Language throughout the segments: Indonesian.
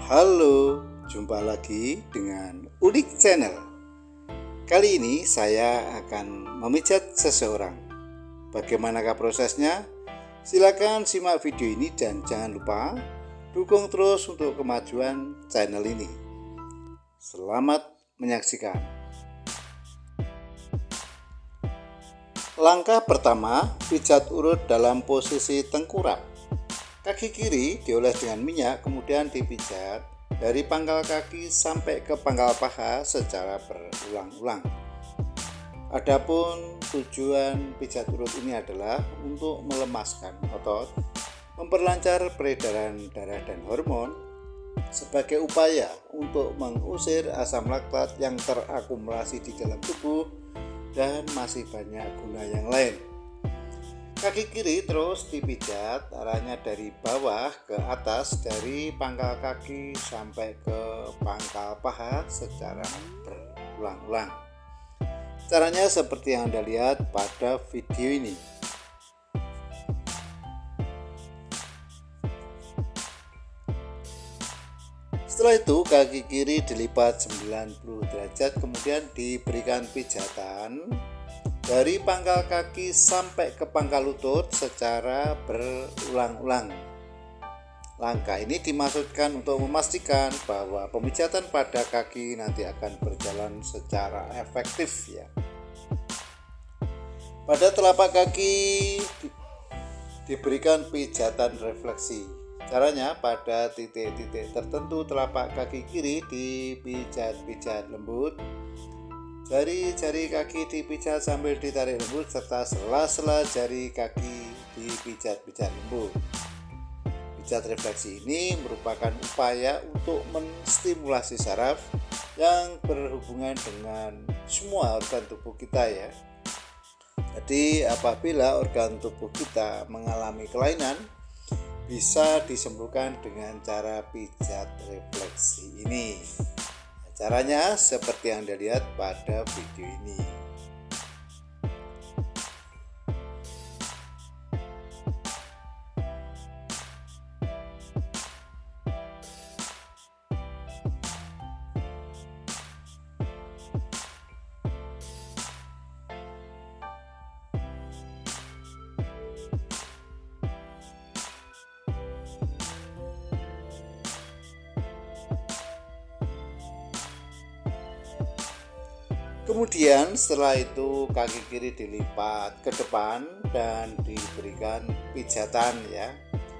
Halo, jumpa lagi dengan Unik Channel. Kali ini saya akan memijat seseorang. Bagaimanakah prosesnya? Silakan simak video ini dan jangan lupa dukung terus untuk kemajuan channel ini. Selamat menyaksikan. Langkah pertama, pijat urut dalam posisi tengkurap. Kaki kiri dioles dengan minyak, kemudian dipijat dari pangkal kaki sampai ke pangkal paha secara berulang-ulang. Adapun tujuan pijat urut ini adalah untuk melemaskan otot, memperlancar peredaran darah dan hormon, sebagai upaya untuk mengusir asam laktat yang terakumulasi di dalam tubuh dan masih banyak guna yang lain. Kaki kiri terus dipijat arahnya dari bawah ke atas, dari pangkal kaki sampai ke pangkal paha secara berulang-ulang. Caranya seperti yang Anda lihat pada video ini. Setelah itu kaki kiri dilipat 90 derajat, kemudian diberikan pijatan dari pangkal kaki sampai ke pangkal lutut secara berulang-ulang. Langkah ini dimaksudkan untuk memastikan bahwa pemijatan pada kaki nanti akan berjalan secara efektif ya. Pada telapak kaki diberikan pijatan refleksi. Caranya pada titik-titik tertentu telapak kaki kiri dipijat-pijat lembut. Jari-jari kaki dipijat sambil ditarik lembut, serta sela-sela jari kaki dipijat-pijat lembut. Pijat refleksi ini merupakan upaya untuk menstimulasi saraf yang berhubungan dengan semua organ tubuh kita ya. Jadi apabila organ tubuh kita mengalami kelainan, bisa disembuhkan dengan cara pijat refleksi ini. Caranya seperti yang Anda lihat pada video ini. Kemudian setelah itu kaki kiri dilipat ke depan dan diberikan pijatan ya.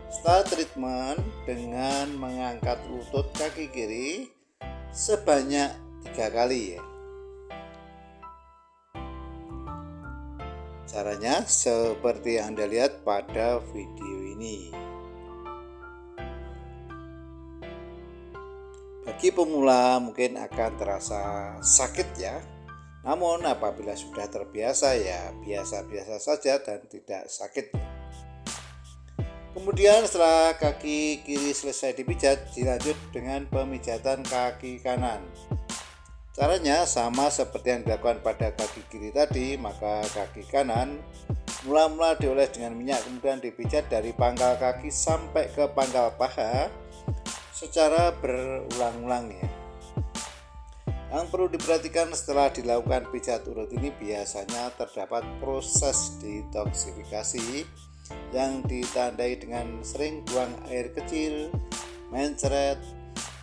Setelah treatment dengan mengangkat lutut kaki kiri sebanyak 3 kali ya. Caranya seperti yang Anda lihat pada video ini. Bagi pemula mungkin akan terasa sakit ya. Namun apabila sudah terbiasa ya biasa-biasa saja dan tidak sakit. Kemudian setelah kaki kiri selesai dipijat, dilanjut dengan pemijatan kaki kanan. Caranya sama seperti yang dilakukan pada kaki kiri tadi, maka kaki kanan mula-mula dioles dengan minyak, kemudian dipijat dari pangkal kaki sampai ke pangkal paha secara berulang-ulang ya. Yang perlu diperhatikan setelah dilakukan pijat urut ini, biasanya terdapat proses detoksifikasi yang ditandai dengan sering buang air kecil, mencret.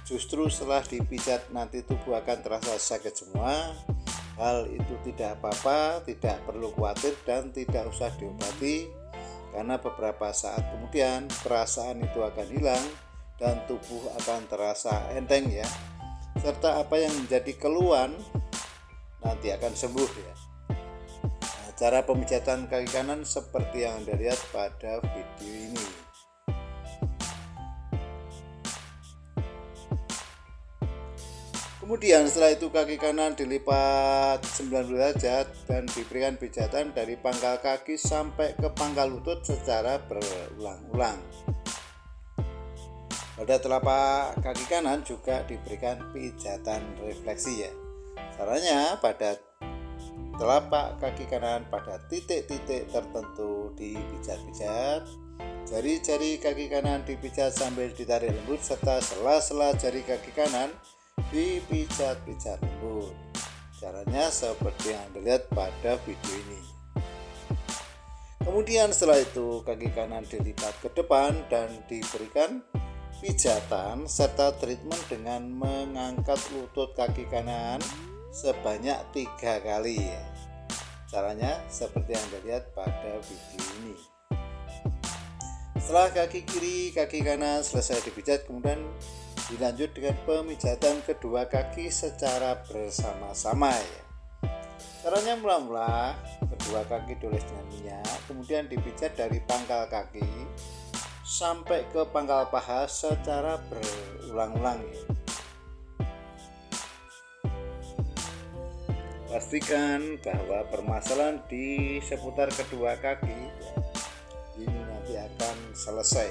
Justru setelah dipijat nanti tubuh akan terasa sakit semua. Hal itu tidak apa-apa, tidak perlu khawatir dan tidak usah diobati, karena beberapa saat kemudian perasaan itu akan hilang dan tubuh akan terasa enteng ya. Serta apa yang menjadi keluhan nanti akan sembuh ya. Nah, cara pemijatan kaki kanan seperti yang Anda lihat pada video ini. Kemudian setelah itu kaki kanan dilipat 90 derajat dan diberikan pijatan dari pangkal kaki sampai ke pangkal lutut secara berulang-ulang. Pada telapak kaki kanan juga diberikan pijatan refleksi ya. Caranya pada telapak kaki kanan pada titik-titik tertentu dipijat-pijat. Jari-jari kaki kanan dipijat sambil ditarik lembut, serta sela-sela jari kaki kanan dipijat-pijat lembut. Caranya seperti yang dilihat pada video ini. Kemudian setelah itu kaki kanan dilipat ke depan dan diberikan pijatan serta treatment dengan mengangkat lutut kaki kanan sebanyak 3 kali. Caranya seperti yang dilihat pada video ini. Setelah kaki kiri, kaki kanan selesai dipijat, kemudian dilanjut dengan pemijatan kedua kaki secara bersama-sama ya. Caranya mula-mula kedua kaki dioles dengan minyak, kemudian dipijat dari pangkal kaki sampai ke pangkal paha secara berulang-ulang ya. Pastikan bahwa permasalahan di seputar kedua kaki ini nanti akan selesai.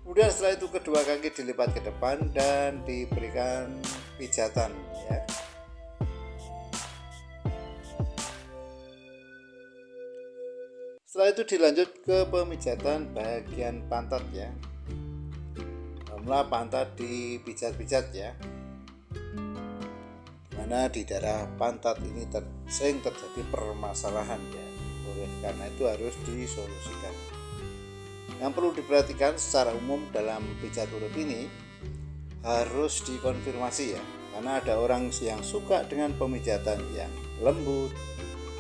Kemudian setelah itu kedua kaki dilipat ke depan dan diberikan pijatan ya. Setelah itu dilanjut ke pemijatan bagian pantat ya. Mula pantat dipijat-pijat ya. Mana di daerah pantat ini sering terjadi permasalahan ya. Oleh karena itu harus disolusikan. Yang perlu diperhatikan secara umum dalam pijat urut ini harus dikonfirmasi ya, karena ada orang yang suka dengan pemijatan yang lembut,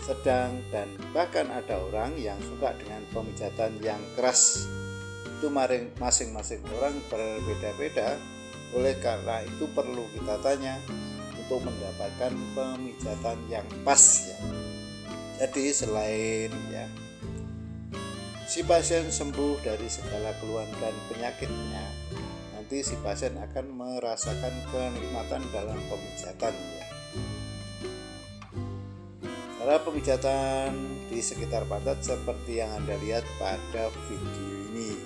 sedang, dan bahkan ada orang yang suka dengan pemijatan yang keras. Itu masing-masing orang berbeda-beda. Oleh karena itu perlu kita tanya untuk mendapatkan pemijatan yang pas ya. Jadi selain ya si pasien sembuh dari segala keluhan dan penyakitnya, nanti si pasien akan merasakan kenikmatan dalam pemijatan ya. Cara pemijatan di sekitar pantat seperti yang Anda lihat pada video ini.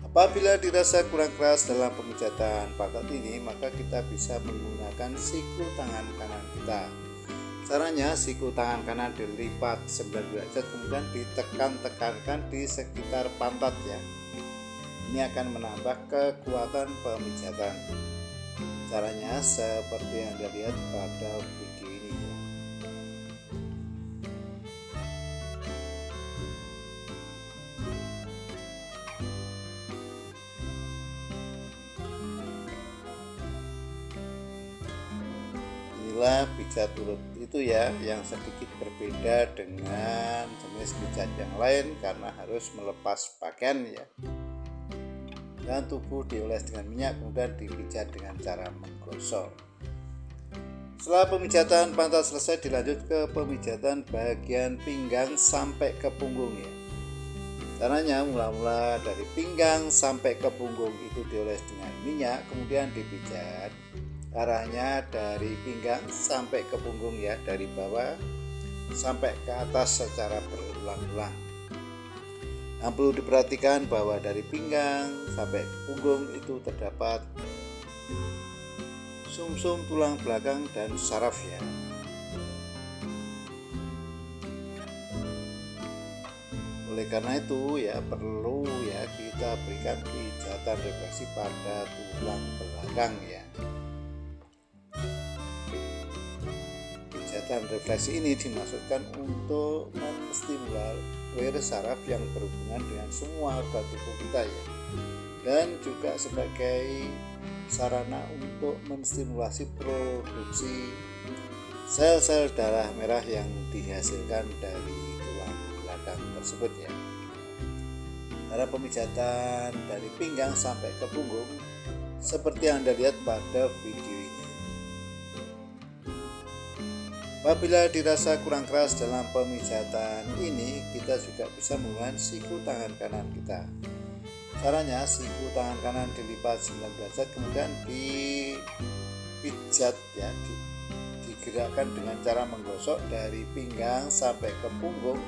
Apabila dirasa kurang keras dalam pemijatan pantat ini, maka kita bisa menggunakan siku tangan kanan kita. Caranya siku tangan kanan dilipat 9 derajat, kemudian ditekan-tekankan di sekitar pantat ya. Ini akan menambah kekuatan pemijatan. Caranya seperti yang Anda lihat pada video ini ya. Inilah pijat urut itu ya, yang sedikit berbeda dengan jenis pijat yang lain karena harus melepas pakaian ya. Dan tubuh dioles dengan minyak, kemudian dipijat dengan cara menggosok. Setelah pemijatan pantat selesai, dilanjut ke pemijatan bagian pinggang sampai ke punggung ya. Caranya mula-mula dari pinggang sampai ke punggung itu dioles dengan minyak, kemudian dipijat. Arahnya dari pinggang sampai ke punggung ya, dari bawah sampai ke atas secara berulang-ulang. Yang perlu diperhatikan bahwa dari pinggang sampai punggung itu terdapat sumsum tulang belakang dan saraf ya. Oleh karena itu ya perlu ya kita berikan pijatan refleksi pada tulang belakang ya. Pijatan refleksi ini dimaksudkan untuk menstimulir saraf yang berhubungan dengan semua organ tubuh kita ya, dan juga sebagai sarana untuk menstimulasi produksi sel-sel darah merah yang dihasilkan dari tulang belakang tersebut ya. Cara pemijatan dari pinggang sampai ke punggung seperti yang Anda lihat pada video ini. Apabila dirasa kurang keras dalam pemijatan ini, kita juga bisa menggunakan siku tangan kanan kita. Caranya siku tangan kanan dilipat 9 derajat, kemudian dipijat ya, digerakkan dengan cara menggosok dari pinggang sampai ke punggung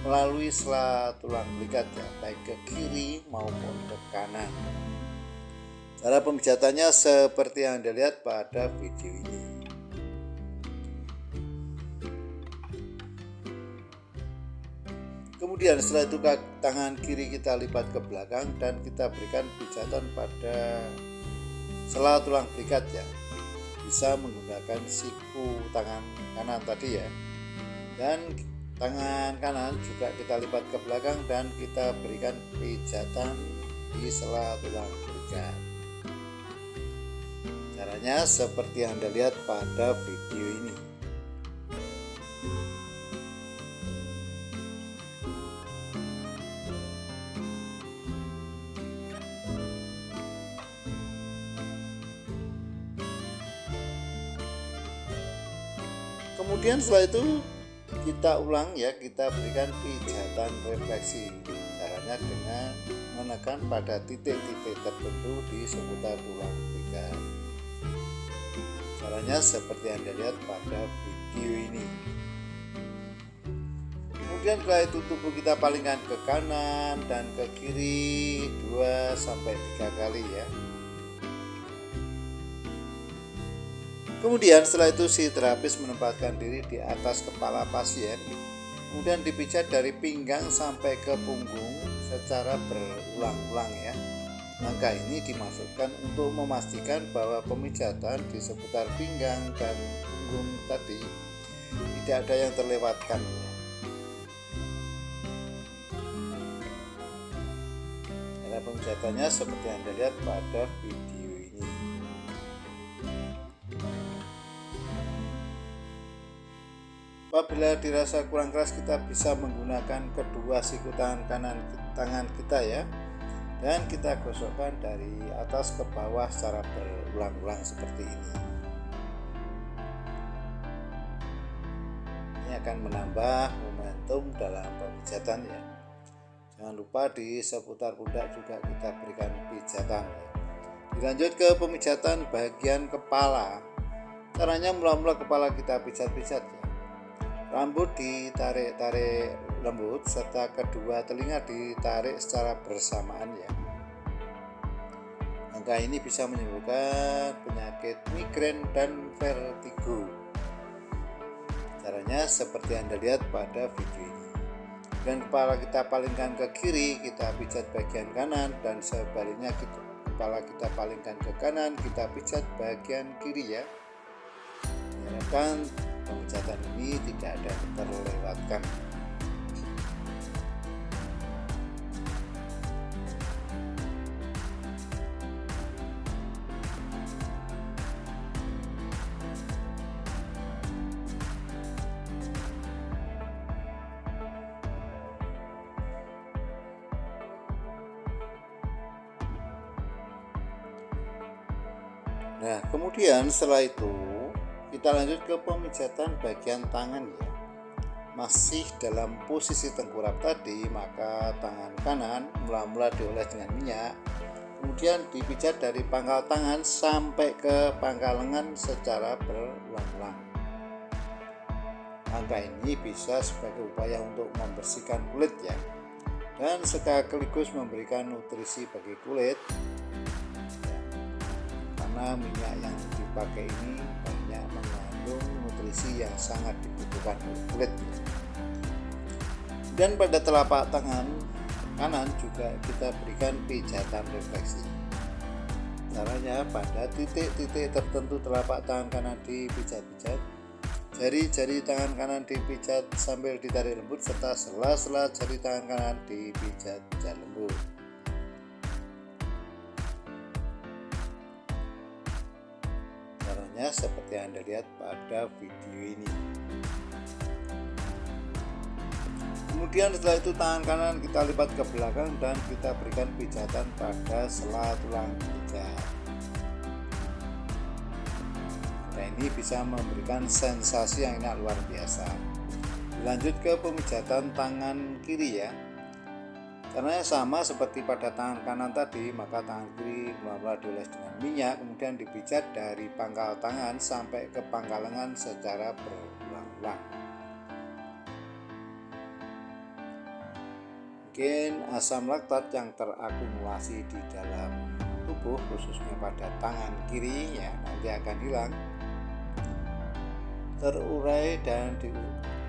melalui sela tulang belikat ya, baik ke kiri maupun ke kanan. Cara pemijatannya seperti yang Anda lihat pada video ini. Kemudian setelah itu tangan kiri kita lipat ke belakang dan kita berikan pijatan pada sela tulang belikat ya. Bisa menggunakan siku tangan kanan tadi ya. Dan tangan kanan juga kita lipat ke belakang dan kita berikan pijatan di sela tulang belikat. Caranya seperti yang Anda lihat pada video ini. Kemudian setelah itu kita ulang ya, kita berikan pijatan refleksi. Caranya dengan menekan pada titik-titik tertentu di seputar tulang belikat. Caranya seperti yang Anda lihat pada video ini. Kemudian setelah itu tubuh kita palingkan ke kanan dan ke kiri 2-3 kali ya. Kemudian setelah itu si terapis menempatkan diri di atas kepala pasien, kemudian dipijat dari pinggang sampai ke punggung secara berulang-ulang ya. Langkah ini dimaksudkan untuk memastikan bahwa pemijatan di seputar pinggang dan punggung tadi tidak ada yang terlewatkan. Cara pemijatannya seperti yang Anda lihat pada video ini. Apabila dirasa kurang keras, kita bisa menggunakan kedua siku tangan kita ya, dan kita gosokkan dari atas ke bawah secara berulang-ulang seperti ini. Ini akan menambah momentum dalam pemijatan ya. Jangan lupa di seputar pundak juga kita berikan pijatan ya. Dilanjut ke pemijatan bagian kepala. Caranya mula-mula kepala kita pijat-pijat ya. Rambut ditarik-tarik lembut serta kedua telinga ditarik secara bersamaan ya. Langkah ini bisa menyembuhkan penyakit migrain dan vertigo. Caranya seperti yang Anda lihat pada video ini. Dan kepala kita palingkan ke kiri, kita pijat bagian kanan, dan sebaliknya kepala kita palingkan ke kanan, kita pijat bagian kiri ya. Diharapkan pemijatan ini tidak ada yang terlewatkan. Nah, kemudian setelah itu kita lanjut ke pemijatan bagian tangan ya. Masih dalam posisi tengkurap tadi, maka tangan kanan mula-mula dioles dengan minyak, kemudian dipijat dari pangkal tangan sampai ke pangkal lengan secara berulang-ulang. Langkah ini bisa sebagai upaya untuk membersihkan kulit ya, dan sekaligus memberikan nutrisi bagi kulit. Karena minyak yang dipakai ini banyak mengandung nutrisi yang sangat dibutuhkan oleh kulit. Dan pada telapak tangan kanan juga kita berikan pijatan refleksi. Caranya pada titik-titik tertentu telapak tangan kanan dipijat-pijat, jari-jari tangan kanan dipijat sambil ditarik lembut, serta sela-sela jari tangan kanan dipijat-pijat lembut. Seperti yang Anda lihat pada video ini. Kemudian setelah itu tangan kanan kita lipat ke belakang dan kita berikan pijatan pada sela tulang belikat. Nah, ini bisa memberikan sensasi yang enak luar biasa. Lanjut ke pemijatan tangan kiri ya. Karena sama seperti pada tangan kanan tadi, maka tangan kiri mula-mula dioles dengan minyak, kemudian dipijat dari pangkal tangan sampai ke pangkal lengan secara berulang-ulang. Mungkin asam laktat yang terakumulasi di dalam tubuh, khususnya pada tangan kiri ya, nanti akan hilang, terurai dan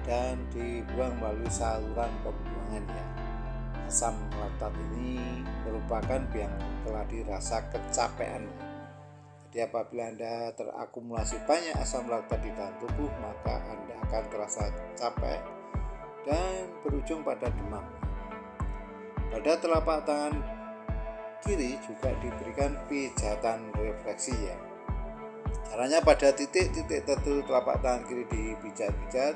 dan dibuang melalui saluran pembuangan ya. Asam laktat ini merupakan yang telah dirasa kecapean. Jadi apabila Anda terakumulasi banyak asam laktat di dalam tubuh, maka Anda akan terasa capek dan berujung pada demam. Pada telapak tangan kiri juga diberikan pijatan refleksi ya. Caranya pada titik-titik tertentu telapak tangan kiri dipijat-pijat,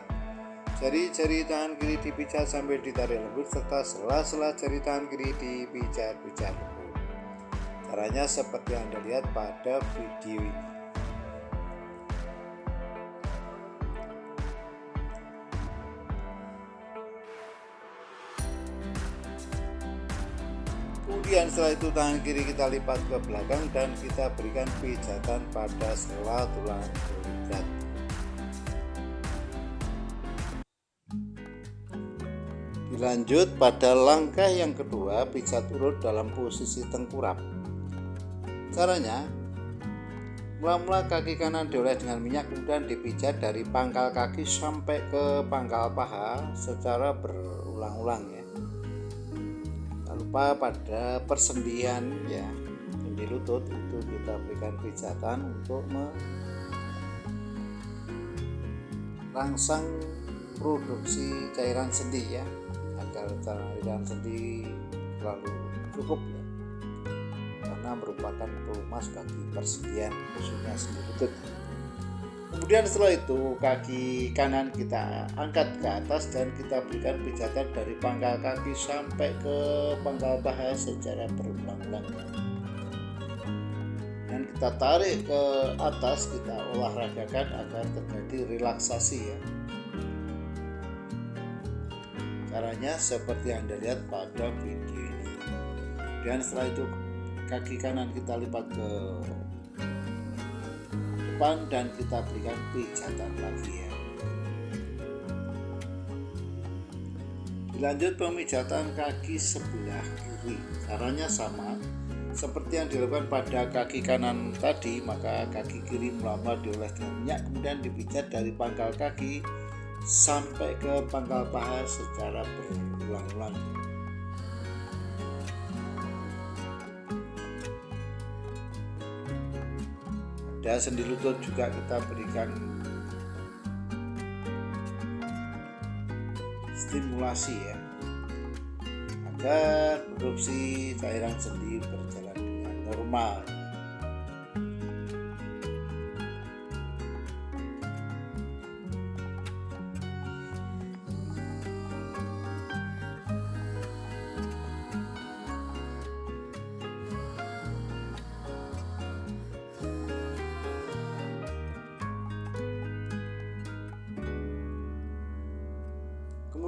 jari-jari tangan kiri dipijat sambil ditarik lembut, serta sela-sela jari tangan kiri dipijat-pijat lembut. Caranya seperti yang Anda lihat pada video ini. Kemudian setelah itu tangan kiri kita lipat ke belakang dan kita berikan pijatan pada sela tulang ikat. Dilanjut pada langkah yang kedua, pijat urut dalam posisi tengkurap. Caranya, mula-mula kaki kanan dioles dengan minyak, kemudian dipijat dari pangkal kaki sampai ke pangkal paha secara berulang-ulang ya. Tak lupa pada persendian ya, sendi lutut itu kita berikan pijatan untuk merangsang produksi cairan sendi ya, agar cairan sendi selalu cukup ya, karena merupakan pelumas bagi persendian khususnya sendi lutut. Kemudian setelah itu kaki kanan kita angkat ke atas dan kita berikan pijatan dari pangkal kaki sampai ke pangkal paha secara berulang-ulang. Dan kita tarik ke atas, kita olahragakan agar terjadi relaksasi ya. Caranya seperti yang Anda lihat pada video ini. Dan setelah itu kaki kanan kita lipat ke depan dan kita berikan pijatan lagi ya. Dilanjut pemijatan kaki sebelah kiri. Caranya sama seperti yang dilakukan pada kaki kanan tadi, maka kaki kiri mula-mula dioles dengan minyak, kemudian dipijat dari pangkal kaki sampai ke pangkal paha secara berulang-ulang. Dan sendi lutut juga kita berikan stimulasi ya, agar produksi cairan sendi berjalan dengan normal.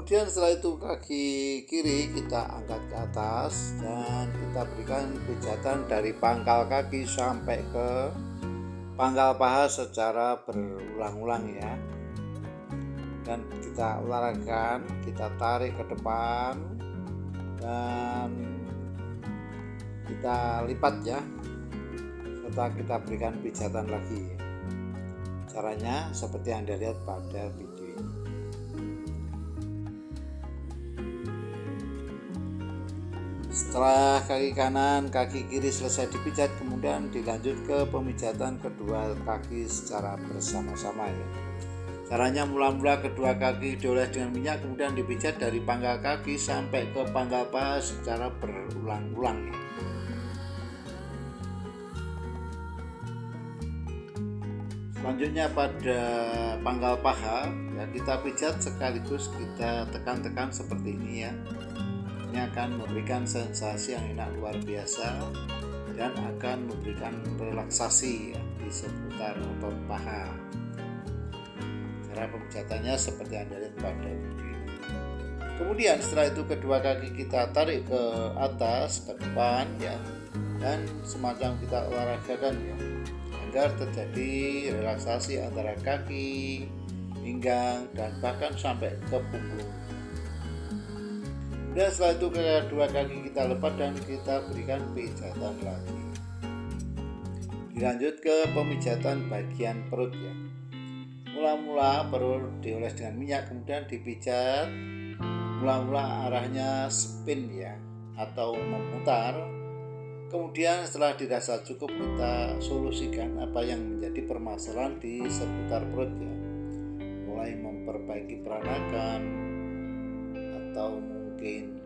Kemudian setelah itu kaki kiri kita angkat ke atas dan kita berikan pijatan dari pangkal kaki sampai ke pangkal paha secara berulang-ulang ya. Dan kita olahragan, kita tarik ke depan dan kita lipat ya, serta kita berikan pijatan lagi. Caranya seperti yang Anda lihat pada video ini. Setelah kaki kanan, kaki kiri selesai dipijat, kemudian dilanjut ke pemijatan kedua kaki secara bersama-sama ya. Caranya mula-mula kedua kaki dioles dengan minyak, kemudian dipijat dari pangkal kaki sampai ke pangkal paha secara berulang-ulang ya. Selanjutnya pada pangkal paha ya, kita pijat sekaligus kita tekan-tekan seperti ini ya. Ini akan memberikan sensasi yang enak luar biasa dan akan memberikan relaksasi ya, di seputar otot paha. Cara pemijatannya seperti yang Anda lihat pada video ini. Kemudian setelah itu kedua kaki kita tarik ke atas, ke depan ya, dan semacam kita olahragakan ya, agar terjadi relaksasi antara kaki, pinggang, dan bahkan sampai ke punggung. Dan setelah itu kedua kaki kita lepas dan kita berikan pijatan lagi. Dilanjut ke pemijatan bagian perut ya. Mula-mula perut dioles dengan minyak, kemudian dipijat. Mula-mula arahnya spin ya, atau memutar. Kemudian setelah dirasa cukup, kita solusikan apa yang menjadi permasalahan di seputar perut ya. Mulai memperbaiki peranakan, atau mungkin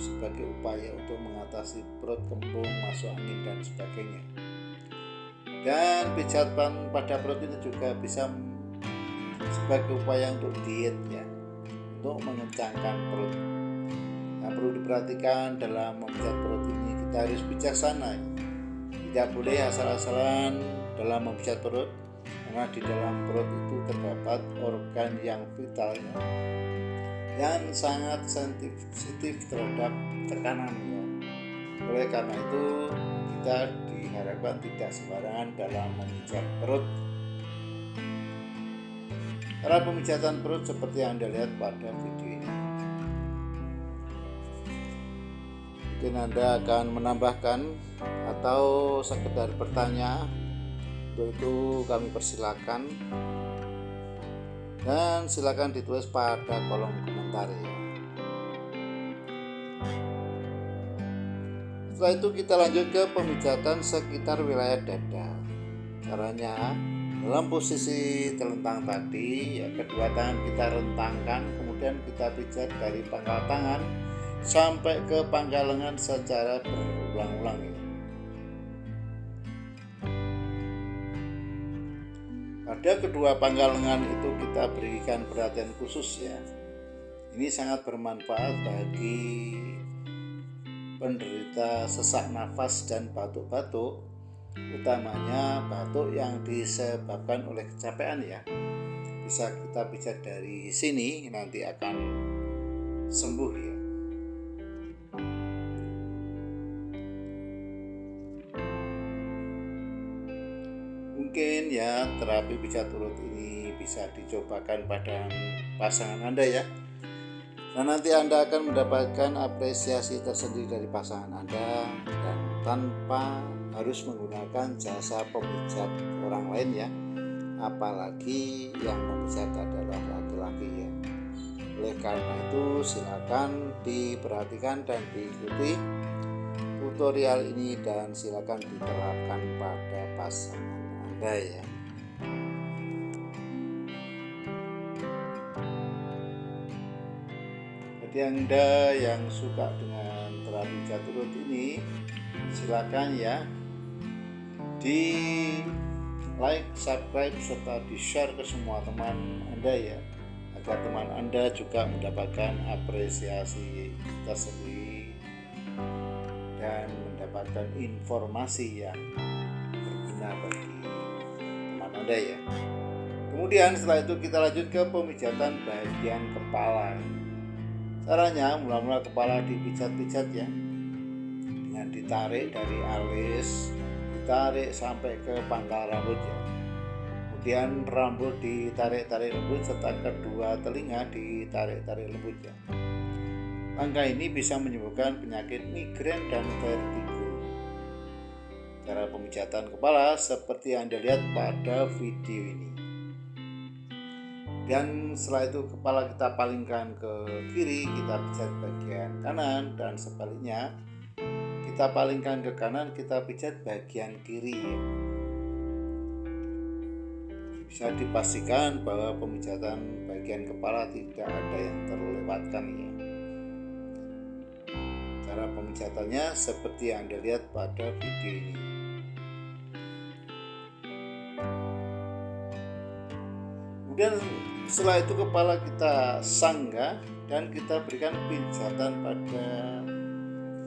sebagai upaya untuk mengatasi perut kembung, masuk angin dan sebagainya. Dan pijatan pada perut itu juga bisa sebagai upaya untuk diet ya, untuk mengencangkan perut. Nah, perlu diperhatikan dalam memijat perut ini kita harus bijaksana. Tidak boleh asal-asalan dalam memijat perut, karena di dalam perut itu terdapat organ yang vital ya, yang sangat sensitif terhadap tekanan ya. Oleh karena itu kita diharapkan tidak sembarangan dalam memijat perut. Cara pemijatan perut seperti yang Anda lihat pada video ini. Mungkin Anda akan menambahkan atau sekedar bertanya, untuk itu kami persilakan, dan silakan ditulis pada kolom komentar ya. Setelah itu kita lanjut ke pemijatan sekitar wilayah dada. Caranya, dalam posisi terlentang tadi ya, kedua tangan kita rentangkan, kemudian kita pijat dari pangkal tangan sampai ke pangkal lengan secara berulang-ulang ya. Pada kedua pangkal lengan itu kita berikan perhatian khusus ya. Ini sangat bermanfaat bagi penderita sesak nafas dan batuk-batuk, utamanya batuk yang disebabkan oleh kecapean ya. Bisa kita pijat dari sini, nanti akan sembuh ya. Mungkin ya terapi pijat perut ini bisa dicobakan pada pasangan Anda ya. Nah, nanti Anda akan mendapatkan apresiasi tersendiri dari pasangan Anda, dan tanpa harus menggunakan jasa pemijat orang lain ya, apalagi yang memijat adalah laki-laki ya. Oleh karena itu silakan diperhatikan dan diikuti tutorial ini, dan silakan diterapkan pada pasangan Anda ya. Bagi Anda yang suka dengan terapi pijat perut ini, silakan ya di like, subscribe, serta di share ke semua teman Anda ya, agar teman Anda juga mendapatkan apresiasi tersendiri dan mendapatkan informasi yang berguna bagi teman Anda ya. Kemudian setelah itu kita lanjut ke pemijatan bagian kepala. Caranya, mula-mula kepala dipijat-pijat ya, dengan ditarik dari alis, ditarik sampai ke pangkal rambut ya. Kemudian rambut ditarik-tarik lembut, serta kedua telinga ditarik-tarik lembut ya. Langkah ini bisa menyembuhkan penyakit migrain dan vertigo. Cara pemijatan kepala seperti yang Anda lihat pada video ini. Dan setelah itu kepala kita palingkan ke kiri, kita pijat bagian kanan, dan sebaliknya kita palingkan ke kanan, kita pijat bagian kiri ya. Bisa dipastikan bahwa pemijatan bagian kepala tidak ada yang terlewatkan ya. Cara pemijatannya seperti yang Anda lihat pada video ini. Kemudian setelah itu kepala kita sanggah, dan kita berikan pijatan pada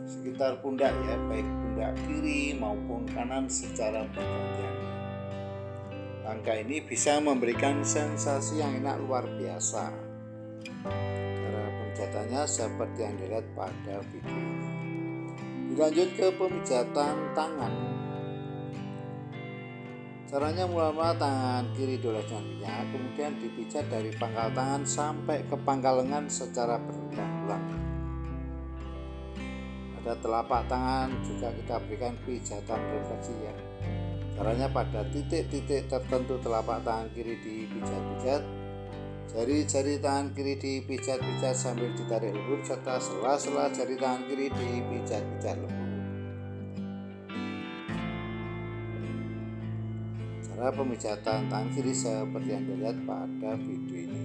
sekitar pundak ya, baik pundak kiri maupun kanan secara bergantian. Langkah ini bisa memberikan sensasi yang enak luar biasa. Cara pemijatannya seperti yang dilihat pada video ini. Dilanjut ke pemijatan tangan. Caranya, mula-mula tangan kiri dioles dengan minyak, kemudian dipijat dari pangkal tangan sampai ke pangkal lengan secara berulang-ulang. Pada telapak tangan juga kita berikan pijatan refleksi ya. Caranya pada titik-titik tertentu telapak tangan kiri dipijat-pijat, jari-jari tangan kiri dipijat-pijat sambil ditarik lembut, serta sela-sela jari tangan kiri dipijat-pijat lembut. Cara pemijatan tangan kiri seperti yang dilihat pada video ini.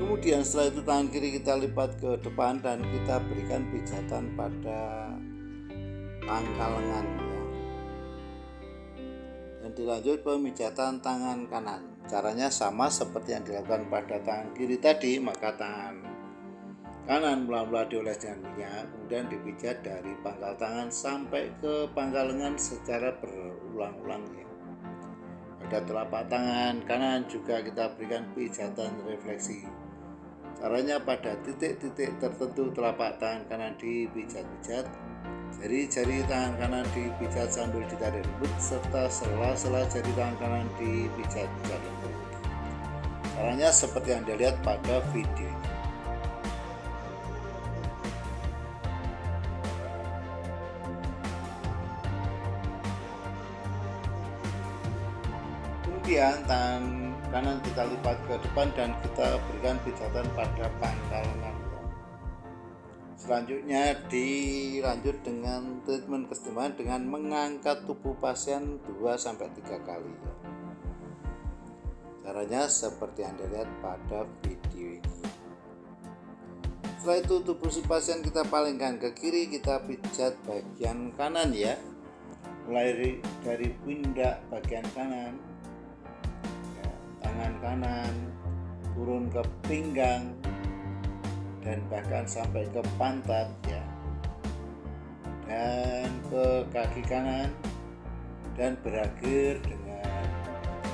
Kemudian setelah itu tangan kiri kita lipat ke depan dan kita berikan pijatan pada pangkal lengan ya. Dan dilanjut pemijatan tangan kanan. Caranya sama seperti yang dilakukan pada tangan kiri tadi, maka tangan kanan mula-mula dioles dengan minyak, kemudian dipijat dari pangkal tangan sampai ke pangkal lengan secara berulang-ulang ya. Pada telapak tangan kanan juga kita berikan pijatan refleksi. Caranya pada titik-titik tertentu telapak tangan kanan dipijat-pijat, jari-jari tangan kanan dipijat sambil ditarik lembut, serta sela-sela jari tangan kanan dipijat-pijat lembut. Caranya seperti yang dilihat pada video ini. Kemudian tangan kanan kita lipat ke depan dan kita berikan pijatan pada pangkal lengan. Selanjutnya dilanjut dengan treatment kesetimbangan dengan mengangkat tubuh pasien 2-3 kali. Caranya seperti yang dilihat pada video ini. Setelah itu tubuh si pasien kita palingkan ke kiri, kita pijat bagian kanan ya. Mulai dari pundak bagian kanan, tangan kanan turun ke pinggang dan bahkan sampai ke pantat ya, dan ke kaki kanan, dan berakhir dengan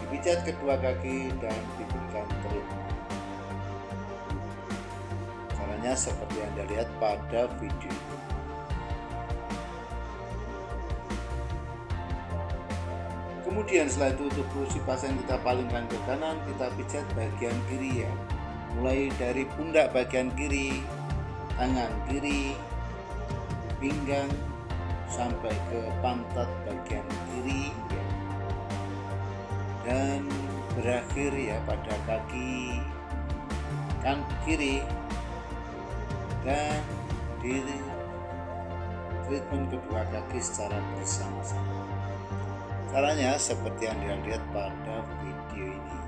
dipijat kedua kaki dan diberikan treatment. Caranya seperti yang Anda lihat pada video ini. Kemudian setelah itu tubuh si pasien kita palingkan ke kanan, kita pijat bagian kiri ya. Mulai dari pundak bagian kiri, tangan kiri, pinggang sampai ke pantat bagian kiri ya. Dan berakhir ya pada kaki kan kiri, dan di treatment kedua kaki secara bersama-sama. Caranya seperti yang dilihat pada video ini.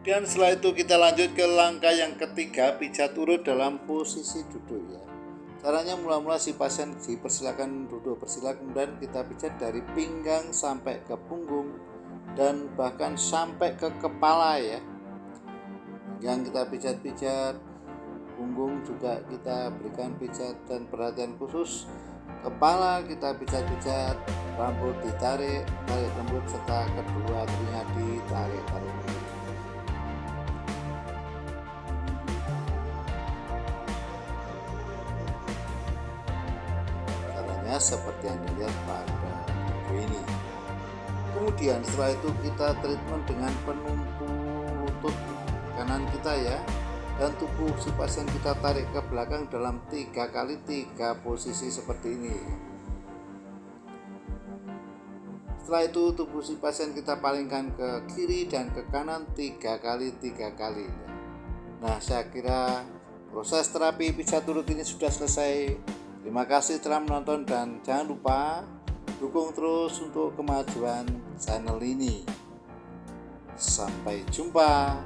Dan setelah itu kita lanjut ke langkah yang ketiga, pijat urut dalam posisi duduk ya. Caranya mula-mula si pasien dipersilakan duduk bersila, kemudian kita pijat dari pinggang sampai ke punggung dan bahkan sampai ke kepala ya. Yang kita pijat-pijat, punggung juga kita berikan pijat dan perhatian khusus. Kepala kita pijat-pijat, rambut ditarik, tarik lembut, serta kedua telinga ditarik lembut. Caranya seperti yang dilihat pada video ini. Kemudian setelah itu kita treatment dengan penumpu lutut kanan kita ya, dan tubuh si pasien kita tarik ke belakang dalam 3 kali 3 posisi seperti ini. Setelah itu tubuh si pasien kita palingkan ke kiri dan ke kanan 3 kali 3 kali. Nah, saya kira proses terapi pijat urut ini sudah selesai. Terima kasih telah menonton dan jangan lupa dukung terus untuk kemajuan channel ini. Sampai jumpa.